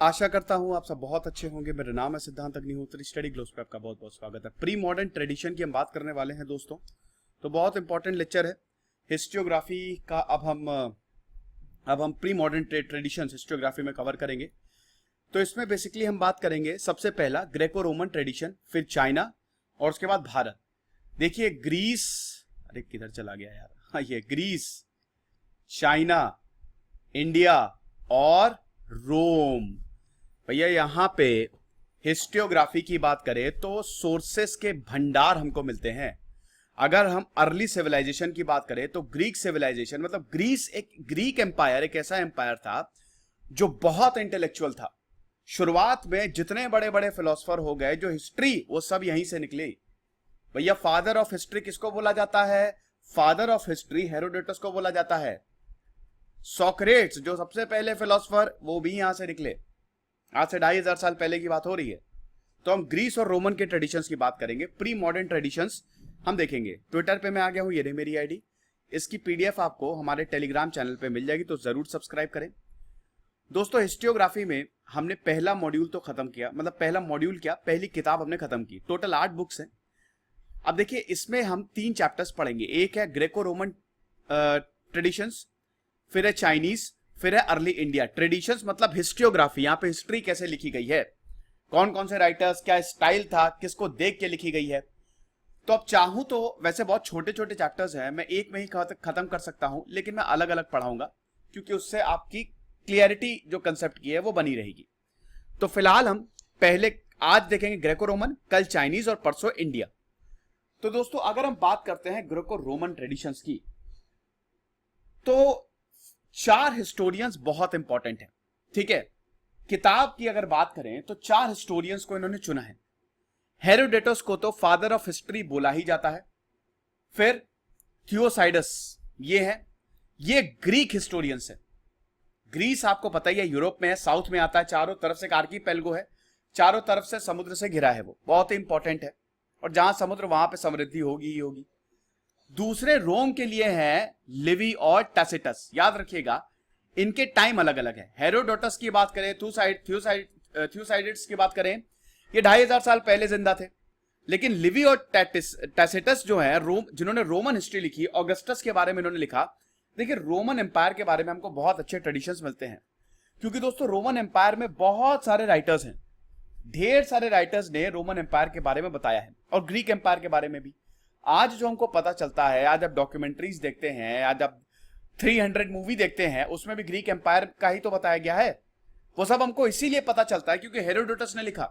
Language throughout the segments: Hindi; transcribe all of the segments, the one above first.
आशा करता हूं आप सब बहुत अच्छे होंगे। मेरा नाम है सिद्धांत अग्निहोत्री। स्टडी ग्लोस पे आपका बहुत बहुत स्वागत है। प्री मॉडर्न ट्रेडिशन की हम बात करने वाले हैं दोस्तों। तो बहुत इंपॉर्टेंट लेक्चर है हिस्टोग्राफी का। अब हम प्री मॉडर्न ट्रेडिशन हिस्टोग्राफी में कवर करेंगे। तो इसमें बेसिकली हम बात करेंगे सबसे पहला ग्रेको रोमन ट्रेडिशन, फिर चाइना और उसके बाद भारत। देखिए ग्रीस, अरे किधर चला गया यार, हाँ ये ग्रीस, चाइना, इंडिया और रोम। भैया यहां पे हिस्टोग्राफी की बात करें तो सोर्सेस के भंडार हमको मिलते हैं। अगर हम अर्ली सिविलाइजेशन की बात करें तो ग्रीक सिविलाइजेशन मतलब ग्रीक एम्पायर एक ऐसा एम्पायर था जो बहुत इंटेलेक्चुअल था। शुरुआत में जितने बड़े बड़े फिलोसफर हो गए जो हिस्ट्री, वो सब यहीं से निकले। भैया फादर ऑफ हिस्ट्री किसको बोला जाता है? फादर ऑफ हिस्ट्री हेरोडोटस को बोला जाता है। सोक्रेट्स जो सबसे पहले फिलोसफर, वो भी यहां से निकले। आज से 2500 साल पहले की बात हो रही है। तो हम ग्रीस और रोमन के ट्रेडिशंस की बात करेंगे। प्री मॉडर्न ट्रेडिशंस हम देखेंगे। ट्विटर पे मैं आ गया हूं, ये रही मेरी आईडी। इसकी पीडीएफ आपको हमारे टेलीग्राम चैनल पे मिल जाएगी, तो जरूर सब्सक्राइब करें। दोस्तों हिस्टोग्राफी में हमने पहला मॉड्यूल तो खत्म किया, मतलब पहला मॉड्यूल क्या, पहली किताब हमने खत्म की। टोटल 8 बुक्स हैं। अब देखिए इसमें हम 3 चैप्टर्स पढ़ेंगे। एक है ग्रेको रोमन ट्रेडिशंस, फिर है चाइनीज, फिर है अर्ली इंडिया ट्रेडिशंस। मतलब हिस्टोग्राफी, यहां पे हिस्ट्री कैसे लिखी गई है, कौन कौन से राइटर्स, क्या स्टाइल था, किसको देख के लिखी गई है। तो अब चाहूं तो वैसे बहुत छोटे छोटे चैप्टर्स हैं, मैं एक में ही खत्म कर सकता हूं, लेकिन मैं अलग अलग पढ़ाऊंगा क्योंकि उससे आपकी क्लियरिटी जो कंसेप्ट की है वो बनी रहेगी। तो फिलहाल हम पहले आज देखेंगे ग्रेको रोमन, कल चाइनीज और परसों इंडिया। तो दोस्तों अगर हम बात करते हैं ग्रेको रोमन ट्रेडिशंस की, तो 4 हिस्टोरियंस बहुत इंपॉर्टेंट है। ठीक है, किताब की अगर बात करें तो 4 हिस्टोरियंस को इन्होंने चुना है। हेरोडोटस को तो फादर ऑफ हिस्ट्री बोला ही जाता है। फिर थियोसाइडस ये है, ये ग्रीक हिस्टोरियंस है। ग्रीस आपको पता ही है यूरोप में है, साउथ में आता है, चारों तरफ से आर्कीपेलगो है, चारों तरफ से समुद्र से घिरा है, वो बहुत ही इंपॉर्टेंट है। और जहां समुद्र वहां पे समृद्धि होगी ही होगी। दूसरे रोम के लिए हैं लिवी और टैसिटस। याद रखिएगा इनके टाइम अलग अलग है। हेरोडोटस की बात करें, थ्यूसाइडिड्स की बात करें, ये 2500 साल पहले जिंदा थे। लेकिन लिवी और टैसिटस जो है रोम, जिन्होंने रोमन हिस्ट्री लिखी, ऑगस्टस के बारे में इन्होंने लिखा। देखिए रोमन एम्पायर के बारे में हमको बहुत अच्छे ट्रेडिशंस मिलते हैं, क्योंकि दोस्तों रोमन एम्पायर में बहुत सारे राइटर्स हैं। ढेर सारे राइटर्स ने रोमन एम्पायर के बारे में बताया है, और ग्रीक एम्पायर के बारे में भी। आज जो हमको पता चलता है, आज आप डॉक्यूमेंट्रीज देखते हैं, आज आप 300 मूवी देखते हैं, उसमें भी ग्रीक एम्पायर का ही तो बताया गया है। वो सब हमको इसीलिए पता चलता है क्योंकि हेरोडोटस ने लिखा।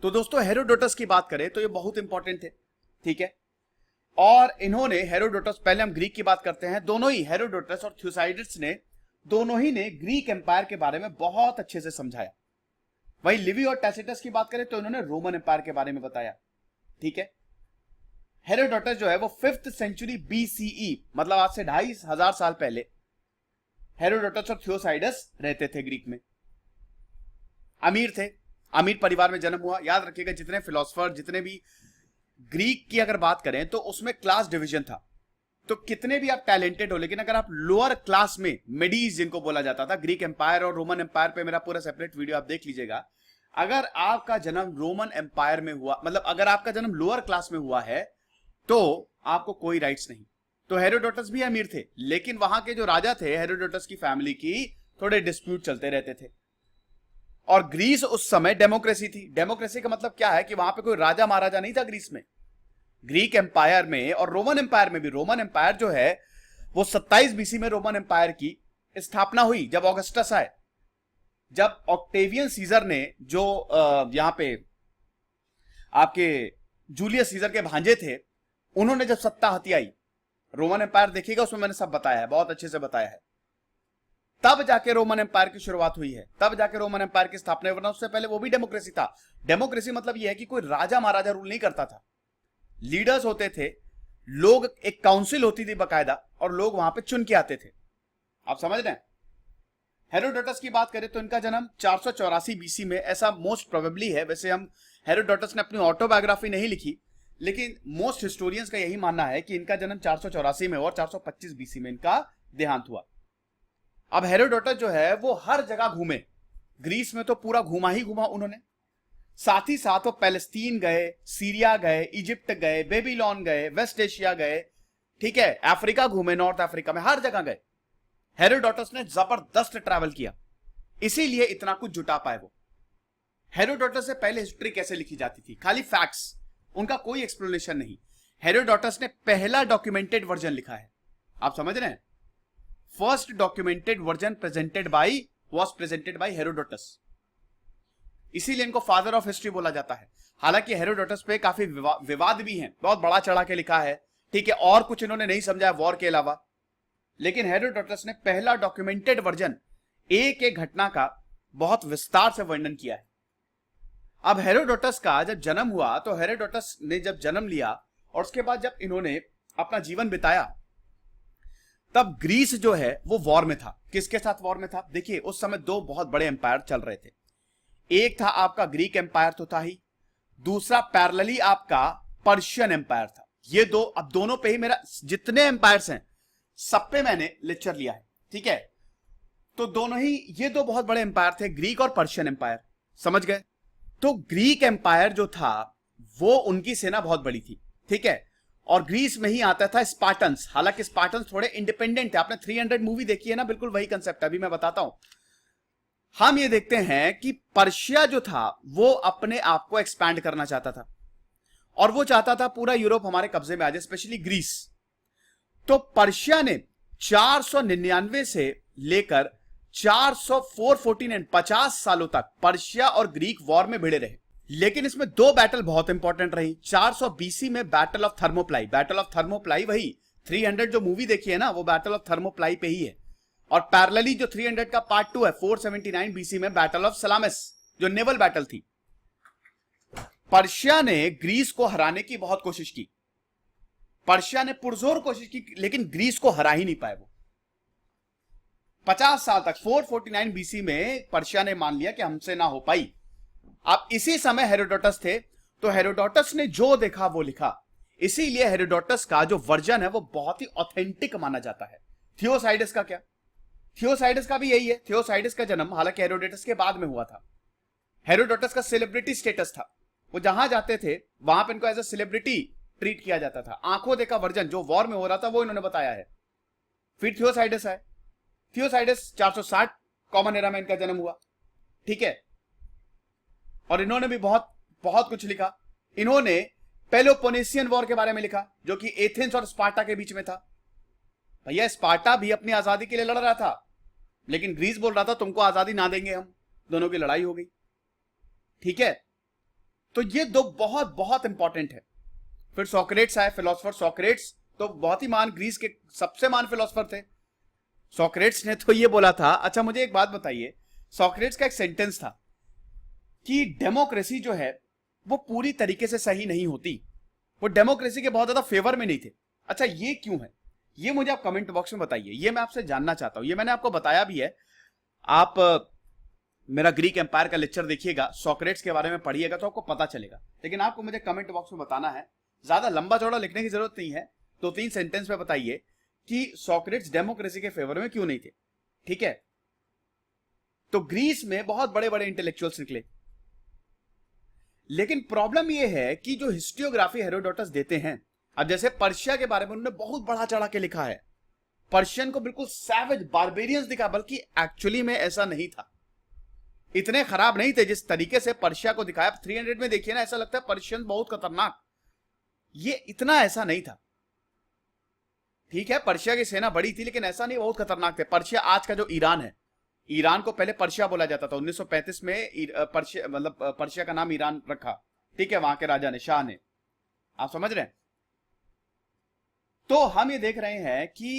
तो दोस्तों हेरोडोटस की बात करें तो ये बहुत इंपॉर्टेंट थे। ठीक है, और इन्होंने हेरोडोटस, पहले हम ग्रीक की बात करते हैं, दोनों ही हेरोडोटस और थ्यूसाइडिड्स ने, दोनों ही ने ग्रीक एम्पायर के बारे में बहुत अच्छे से समझाया। वहीं लिवी और टैसिटस की बात करें तो इन्होंने रोमन एम्पायर के बारे में बताया। ठीक है, हेरोडोटस जो है वो 5th सेंचुरी बीसीई, मतलब आज से 2500 साल पहले हेरोडोटस और थियोसाइडस रहते थे ग्रीक में। अमीर थे, अमीर परिवार में जन्म हुआ। याद रखिएगा जितने फिलोसफर, जितने भी ग्रीक की अगर बात करें तो उसमें क्लास डिवीजन था। तो कितने भी आप टैलेंटेड हो, लेकिन अगर आप लोअर क्लास में, मिडीज जिनको बोला जाता था, ग्रीक एम्पायर और रोमन एम्पायर पे मेरा पूरा सेपरेट वीडियो आप देख लीजिएगा। अगर आपका जन्म रोमन एम्पायर में हुआ, मतलब अगर आपका जन्म लोअर क्लास में हुआ है, तो आपको कोई राइट्स नहीं। तो हेरोडोटस भी अमीर थे, लेकिन वहां के जो राजा थे हेरोडोटस की फैमिली की, थोड़े डिस्प्यूट चलते रहते थे। और ग्रीस उस समय डेमोक्रेसी थी। डेमोक्रेसी का मतलब क्या है कि वहां पे कोई राजा महाराजा नहीं था ग्रीस में। ग्रीक एम्पायर में और रोमन एम्पायर में भी, रोमन एम्पायर जो है वो 27 बीसी में रोमन एम्पायर की स्थापना हुई, जब ऑगस्टस आए। जब ऑक्टेवियन सीजर ने, जो यहां पे आपके जूलियस सीजर के भांजे थे, उन्होंने जब सत्ता हथियाई, रोमन एम्पायर देखिएगा उसमें मैंने सब बताया है, बहुत अच्छे से बताया है। तब जाके रोमन एम्पायर की शुरुआत हुई है, तब जाके रोमन एम्पायर की स्थापना, वरना उससे पहले वो भी डेमोक्रेसी था। डेमोक्रेसी मतलब यह है कि कोई राजा महाराजा रूल नहीं करता था, लीडर्स होते थे, लोग, एक काउंसिल होती थी बकायदा, और लोग वहां पे चुन के आते थे। आप समझ रहे हैं। हेरोडोटस की बात करें तो इनका जन्म 484 बीसी में, ऐसा मोस्ट प्रोबेबली है। वैसे हम, हेरोडोटस ने अपनी ऑटोबायोग्राफी नहीं लिखी, लेकिन मोस्ट हिस्टोरियंस का यही मानना है कि इनका जन्म 484 में और 425 बीसी में इनका देहांत हुआ। अब हेरोडोटस जो है वो हर जगह घूमे, ग्रीस में तो पूरा घुमा ही घुमा उन्होंने, साथ ही साथ वो पैलेस्तीन गए, सीरिया गए, इजिप्ट गए, बेबीलोन गए, वेस्ट एशिया गए, ठीक है, अफ्रीका घूमे, नॉर्थ अफ्रीका में हर जगह गए। हेरोडोटस ने जबरदस्त ट्रैवल किया, इसीलिए इतना कुछ जुटा पाए वो। हेरोडोटस से पहले हिस्ट्री कैसे लिखी जाती थी? खाली फैक्ट्स, उनका कोई एक्सप्लेनेशन नहीं। हेरोडोटस ने पहला डॉक्यूमेंटेड वर्जन लिखा है, आप समझ रहे हैं? First documented version presented by was presented by Herodotus, इसीलिए इनको फादर ऑफ हिस्ट्री बोला जाता है। हालांकि हेरोडोटस पे काफी विवाद भी हैं, बहुत बड़ा चढ़ा के लिखा है, ठीक है, और कुछ इन्होंने नहीं समझा वॉर के अलावा, लेकिन हेरोडोटस ने पहला डॉक्यूमेंटेड वर्जन एक एक घटना का बहुत विस्तार से वर्णन किया है। अब हेरोडोटस का जब जन्म हुआ, तो हेरोडोटस ने जब जन्म लिया और उसके बाद जब इन्होंने अपना जीवन बिताया, तब ग्रीस जो है वो वॉर में था। किसके साथ वॉर में था? देखिए, उस समय दो बहुत बड़े एम्पायर चल रहे थे। एक था आपका ग्रीक एम्पायर तो था ही, दूसरा पैरेलली आपका पर्शियन एम्पायर था। ये दो, अब दोनों पे ही मेरा जितने एम्पायर्स हैं सब पे मैंने लेक्चर लिया है, ठीक है। तो दोनों ही, ये दो बहुत बड़े एम्पायर थे, ग्रीक और पर्शियन एम्पायर, समझ गए? तो ग्रीक एम्पायर जो था वो, उनकी सेना बहुत बड़ी थी, ठीक है, और ग्रीस में ही आता था स्पार्टन्स। हालांकि स्पार्टन्स थोड़े इंडिपेंडेंट थे, आपने 300 मूवी देखी है ना, बिल्कुल वही कंसेप्ट अभी मैं बताता हूं। हम ये देखते हैं कि पर्शिया जो था वो अपने आप को एक्सपैंड करना चाहता था, और वो चाहता था पूरा यूरोप हमारे कब्जे में आ जाए, स्पेशली ग्रीस। तो पर्शिया ने 499 से लेकर 449 50 सालों तक पर्शिया और ग्रीक वॉर में भिड़े रहे। लेकिन इसमें दो बैटल बहुत इंपॉर्टेंट रही। 400 बीसी में बैटल ऑफ थर्मोप्लाई, बैटल ऑफ थर्मोप्लाई वही 300 जो मूवी देखी है ना, वो बैटल ऑफ थर्मोप्लाई पे ही है। और पैरेलली जो 300 का पार्ट 2 है, 479 बीसी में बैटल ऑफ सलामिस, जो नेवल बैटल थी। पर्शिया ने ग्रीस को हराने की बहुत कोशिश की, पर्शिया ने पुरजोर कोशिश की, लेकिन ग्रीस को हरा ही नहीं पाए वो। 50 साल तक, 449 बीसी में पर्शिया ने मान लिया कि हमसे ना हो पाई। अब इसी समय हेरोडोटस थे, तो हेरोडोटस ने जो देखा वो लिखा, इसीलिए हेरोडोटस का जो वर्जन है वो बहुत ही ऑथेंटिक माना जाता है। थियोसाइडस का क्या? थियोसाइडस का भी यही है। थियोसाइडस का जन्म हालांकि हेरोडोटस के बाद में हुआ था। हेरोडोटस का सेलिब्रिटी स्टेटस था, वो जहां जाते थे वहां पर इनको एज अ सेलिब्रिटी ट्रीट किया जाता था। आंखों देखा वर्जन जो वॉर में हो रहा था वो इन्होंने बताया है। फिर थियोसाइडस है, थियोसाइडस 460 कॉमन एरा में इनका जन्म हुआ, ठीक है, और इन्होंने भी बहुत बहुत कुछ लिखा। इन्होंने पेलोपोनेसियन वॉर के बारे में लिखा, जो कि एथेंस और स्पार्टा के बीच में था। भैया, स्पार्टा भी अपनी आजादी के लिए लड़ रहा था, लेकिन ग्रीस बोल रहा था तुमको आजादी ना देंगे हम, दोनों की लड़ाई हो गई, ठीक है। तो ये दो बहुत बहुत इंपॉर्टेंट है। फिर सोक्रेट्स आए, फिलोसोफर सोक्रेट्स तो बहुत ही महान, ग्रीस के सबसे महान फिलोसोफर थे। सोक्रेट्स ने तो ये बोला था, अच्छा मुझे एक बात बताइए, सोक्रेट्स का एक सेंटेंस था कि डेमोक्रेसी जो है वो पूरी तरीके से सही नहीं होती, वो डेमोक्रेसी के बहुत ज्यादा फेवर में नहीं थे। अच्छा, ये क्यों है? ये मुझे आप कमेंट बॉक्स में बताइए, ये मैं आपसे जानना चाहता हूं। ये मैंने आपको बताया भी है, आप मेरा ग्रीक एम्पायर का लेक्चर देखिएगा, सोक्रेट्स के बारे में पढ़िएगा तो आपको पता चलेगा। लेकिन आपको मुझे कमेंट बॉक्स में बताना है, ज्यादा लंबा चौड़ा लिखने की जरूरत नहीं है, 2-3 सेंटेंस में बताइए कि सोक्रेट्स डेमोक्रेसी के फेवर में क्यों नहीं थे, ठीक है। तो ग्रीस में बहुत बड़े बड़े इंटेलेक्चुअल्स निकले, लेकिन प्रॉब्लम यह है कि जो हिस्टोग्राफी हेरोडोटस देते हैं, अब जैसे पर्शिया के बारे में उन्होंने बहुत बढ़ा चढ़ा के लिखा है, पर्शियन को बिल्कुल सैवेज बारबेरियंस दिखा, बल्कि एक्चुअली में ऐसा नहीं था, इतने खराब नहीं थे जिस तरीके से पर्शिया को दिखाया। 300 में देखिए ना, ऐसा लगता है पर्शियन बहुत खतरनाक, ये इतना ऐसा नहीं था, ठीक है। पर्शिया की सेना बड़ी थी, लेकिन ऐसा नहीं बहुत खतरनाक थे। पर्शिया आज का जो ईरान है, ईरान को पहले पर्शिया बोला जाता था, 1935 में पर्शिया, मतलब पर्शिया का नाम ईरान रखा, ठीक है, वहां के राजा ने, शाह ने, आप समझ रहे हैं। तो हम ये देख रहे हैं कि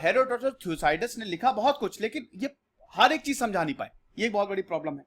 हेरोडोटस, थ्यूसाइडस ने लिखा बहुत कुछ, लेकिन ये हर एक चीज समझा नहीं पाए, ये एक बहुत बड़ी प्रॉब्लम है।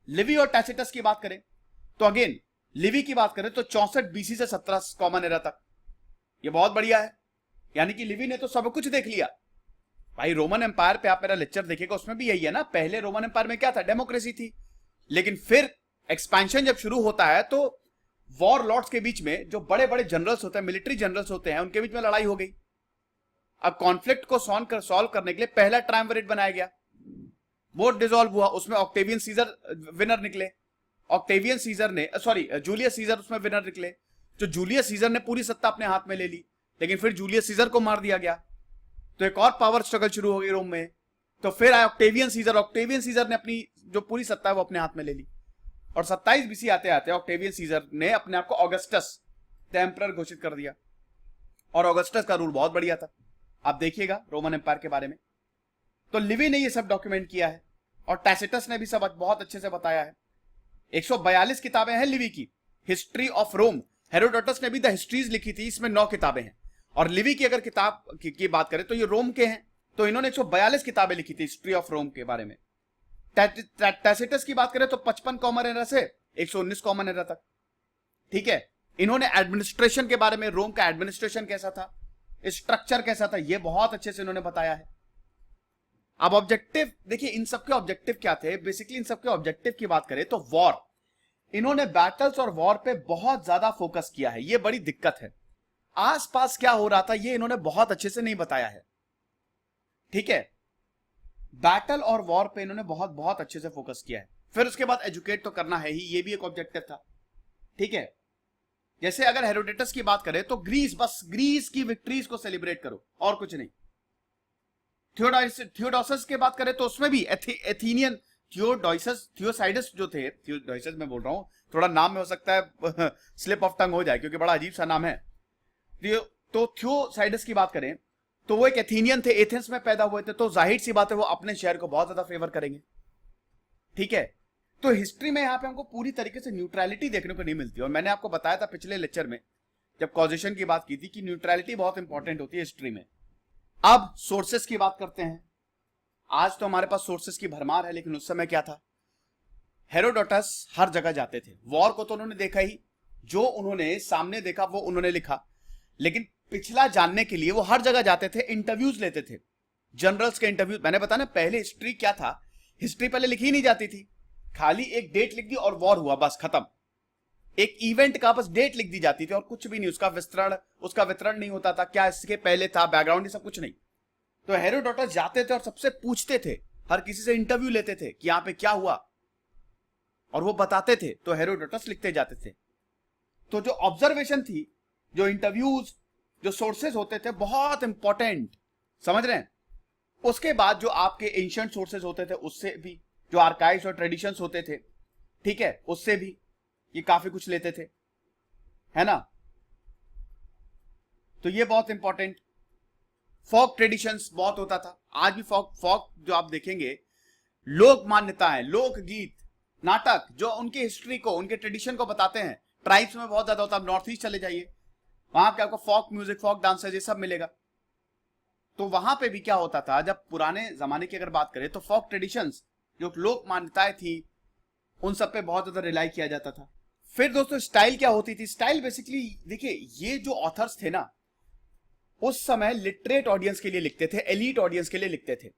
लिवी और टैसिटस की बात करें तो अगेन, लिवी की बात करें तो 64 बीसी से 17 कॉमन एरा तक, ये बहुत बढ़िया है, यानी कि लिवी ने तो सब कुछ देख लिया। भाई, रोमन एम्पायर पे आप मेरा लेक्चर देखिएगा, उसमें भी यही है ना, पहले रोमन एम्पायर में क्या था? डेमोक्रेसी थी, लेकिन फिर एक्सपेंशन जब शुरू होता है तो वॉर लॉर्ड्स के बीच में, जो बड़े बड़े जनरल्स होते हैं, मिलिट्री जनरल्स होते हैं, उनके बीच में लड़ाई हो गई। अब कॉन्फ्लिक्ट को सॉल्व करने के लिए पहला ट्रायम्विरेट बनाया गया, वो डिसॉल्व हुआ, उसमें ऑक्टेवियन सीजर विनर निकले। ऑक्टेवियन सीजर ने जूलियस सीजर उसमें विनर निकले। जो जूलियस सीजर ने पूरी सत्ता अपने हाथ में ले ली, लेकिन फिर जूलियस सीजर को मार दिया गया, तो एक और पावर स्ट्रगल शुरू हो गई रोम में। तो फिर आया ऑक्टेवियन सीजर ने अपनी जो पूरी सत्ता है वो अपने हाथ में ले ली, और 27 बीसी आते आते ऑक्टेवियन सीजर ने अपने आप को ऑगस्टस द एम्परर घोषित कर दिया। और ऑगस्टस का रूल बहुत बढ़िया था, आप देखिएगा रोमन एम्पायर के बारे में। तो लिवी ने ये सब डॉक्यूमेंट किया है, और टैसिटस ने भी सब बहुत अच्छे से बताया है। 142 किताबें हैं लिवी की, हिस्ट्री ऑफ रोम। हेरोडोटस ने भी द हिस्ट्रीज लिखी थी, इसमें 9 किताबें हैं। और लिवी की अगर किताब की बात करें तो ये रोम के हैं, तो इन्होंने 142 किताबें लिखी थी हिस्ट्री ऑफ रोम के बारे में। टैसिटस की बात करें तो 55 कॉमन एरा से 119 कॉमन एरा तक, ठीक है। इन्होंने एडमिनिस्ट्रेशन के बारे में, रोम का एडमिनिस्ट्रेशन कैसा था, स्ट्रक्चर कैसा था, ये बहुत अच्छे से इन्होंने बताया है। अब ऑब्जेक्टिव देखिए, इन सबके ऑब्जेक्टिव क्या थे। बेसिकली इन सबके ऑब्जेक्टिव की बात करें तो वॉर, इन्होंने बैटल्स और वॉर पे बहुत ज्यादा फोकस किया है। ये बड़ी दिक्कत है, आसपास क्या हो रहा था ये इन्होंने बहुत अच्छे से नहीं बताया है, ठीक है। बैटल और वॉर पे इन्होंने बहुत बहुत अच्छे से फोकस किया है। फिर उसके बाद एजुकेट तो करना है ही, ये भी एक ऑब्जेक्टिव था, ठीक है। जैसे अगर हेरोडेटस की बात करें तो बस ग्रीस की विक्ट्रीज को सेलिब्रेट करो और कुछ नहीं। थियोडोसस की बात करें तो उसमें भी एथेनियन थियोसाइडस जो थे, थियोडोसस मैं बोल रहा हूं, थोड़ा नाम में हो सकता है स्लिप ऑफ टंग हो जाए क्योंकि बड़ा अजीब सा नाम है। तो थियोसाइडस की बात करें तो वो एक एथेनियन थे, एथेंस में पैदा हुए थे, तो जाहिर सी बात है वो अपने शहर को बहुत ज्यादा फेवर करेंगे, ठीक है। तो हिस्ट्री में यहां पे हमको पूरी तरीके से न्यूट्रलिटी देखने को नहीं मिलती, और मैंने आपको बताया था पिछले लेक्चर में जब कॉजेशन की बात की थी कि न्यूट्रलिटी बहुत इंपॉर्टेंट होती है हिस्ट्री में। अब सोर्सेस की बात करते हैं। आज तो हमारे पास सोर्सेस की भरमार है, लेकिन उस समय क्या था, हेरोडोटस हर जगह जाते थे। वॉर को तो उन्होंने देखा ही, जो उन्होंने सामने देखा वो उन्होंने लिखा, लेकिन पिछला जानने के लिए वो हर जगह जाते थे, इंटरव्यूज लेते थे, जनरल्स के इंटरव्यूज। मैंने बताया ना पहले हिस्ट्री क्या था, हिस्ट्री पहले लिखी ही नहीं जाती थी, खाली एक डेट लिख दी और वॉर हुआ, बस खत्म। एक इवेंट का बस डेट लिख दी जाती थी और कुछ भी नहीं, उसका वितरण नहीं होता था, क्या इसके पहले था, बैकग्राउंड, ये सब कुछ नहीं। तो हेरोडोटस जाते थे और सबसे पूछते थे, हर किसी से इंटरव्यू लेते थे कि यहां पे क्या हुआ, और वो बताते थे, तो हेरोडोटस लिखते जाते थे। तो जो ऑब्जर्वेशन थी, जो इंटरव्यूज, जो सोर्सेज होते थे, बहुत इंपॉर्टेंट, समझ रहे हैं। उसके बाद जो आपके एंशिएंट सोर्सेज होते थे, उससे भी, जो आर्काइव्स और ट्रेडिशंस होते थे, ठीक है, उससे भी ये काफी कुछ लेते थे, है ना। तो ये बहुत इंपॉर्टेंट। फोक ट्रेडिशंस बहुत होता था, आज भी फोक जो आप देखेंगे, लोक मान्यताएं, लोकगीत, नाटक, जो उनकी हिस्ट्री को, उनके ट्रेडिशन को बताते हैं, ट्राइब्स में बहुत ज्यादा होता है। नॉर्थ ईस्ट चले जाइए, वहां पे आपको फोक म्यूजिक, फोक डांसेस, ये सब मिलेगा। तो वहां पे भी क्या होता था, जब पुराने जमाने की अगर बात करें तो फोक ट्रेडिशंस, जो लोक मान्यताएं थी, उन सब पे बहुत ज्यादा रिलाई किया जाता था। फिर दोस्तों स्टाइल क्या होती थी, स्टाइल बेसिकली देखिए, ये जो ऑथर्स थे ना, उस समय लिटरेट ऑडियंस के लिए लिखते थे, एलीट ऑडियंस के लिए लिखते थे।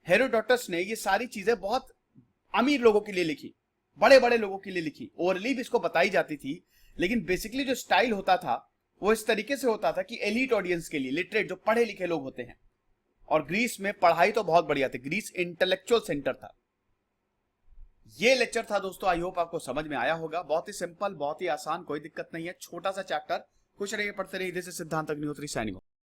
हेरोडोटस ने ये सारी चीजें बहुत अमीर लोगों के लिए लिखी, बड़े बड़े लोगों के लिए लिखी, ओरली भी इसको बताई जाती थी, लेकिन बेसिकली जो स्टाइल होता था वो इस तरीके से होता था कि एलीट ऑडियंस के लिए, लिटरेट, जो पढ़े लिखे लोग होते हैं। और ग्रीस में पढ़ाई तो बहुत बढ़िया थी, ग्रीस इंटेलेक्चुअल सेंटर था। ये लेक्चर था दोस्तों, आई होप आपको समझ में आया होगा। बहुत ही सिंपल, बहुत ही आसान, कोई दिक्कत नहीं है, छोटा सा चैप्टर। खुश रहिए, पढ़ते रहिए। दिस इज सिद्धांत अग्निहोत्री साइनिंग ऑफ।